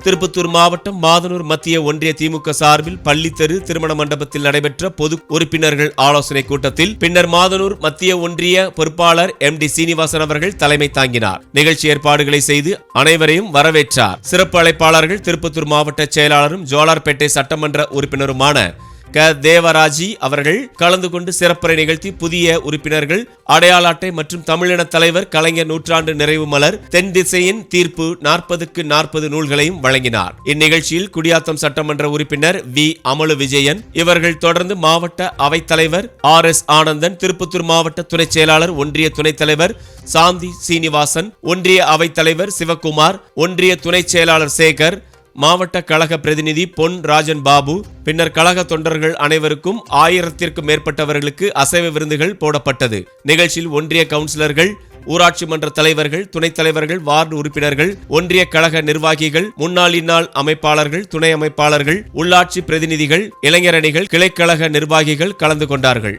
திருப்பத்தூர் மாவட்டம் மாதனூர் மத்திய ஒன்றிய திமுக சார்பில் பள்ளித்தெரு திருமண மண்டபத்தில் நடைபெற்ற பொது உறுப்பினர்கள் ஆலோசனை கூட்டத்தில் பின்னர் மாதனூர் மத்திய ஒன்றிய பொறுப்பாளர் MD சீனிவாசன் அவர்கள் தலைமை தாங்கினார். நிகழ்ச்சி ஏற்பாடுகளை செய்து அனைவரையும் வரவேற்றார். சிறப்பு அழைப்பாளர்கள் திருப்பத்தூர் மாவட்ட செயலாளரும் ஜோலார்பேட்டை சட்டமன்ற உறுப்பினருமான தேவராஜி அவர்கள் கலந்து கொண்டு சிறப்புரை நிகழ்த்தி புதிய உறுப்பினர்கள் அடையாள அட்டை மற்றும் தமிழின தலைவர் கலைஞர் நூற்றாண்டு நிறைவு மலர் தென் திசையின் தீர்ப்பு 40க்கு 40 நூல்களையும் வழங்கினார். இந்நிகழ்ச்சியில் குடியாத்தம் சட்டமன்ற உறுப்பினர் V அமலு விஜயன் இவர்கள் தொடர்ந்து மாவட்ட அவைத்தலைவர் RS ஆனந்தன், திருப்பத்தூர் மாவட்ட துணை செயலாளர் ஒன்றிய துணைத் தலைவர் சாந்தி சீனிவாசன், ஒன்றிய அவைத்தலைவர் சிவகுமார், ஒன்றிய துணை செயலாளர் சேகர், மாவட்ட கழக பிரதிநிதி பொன் ராஜன் பாபு, பின்னர் கழக தொண்டர்கள் அனைவருக்கும் 1000த்திற்கும் மேற்பட்டவர்களுக்கு அசைவ விருந்துகள் போடப்பட்டது. நிகழ்ச்சியில் ஒன்றிய கவுன்சிலர்கள், ஊராட்சி மன்ற தலைவர்கள், துணைத் தலைவர்கள், வார்டு உறுப்பினர்கள், ஒன்றிய கழக நிர்வாகிகள், முன்னாள் இந்நாள் அமைப்பாளர்கள், துணை அமைப்பாளர்கள், உள்ளாட்சி பிரதிநிதிகள், இளைஞரணிகள், கிளைக்கழக நிர்வாகிகள் கலந்து கொண்டார்கள்.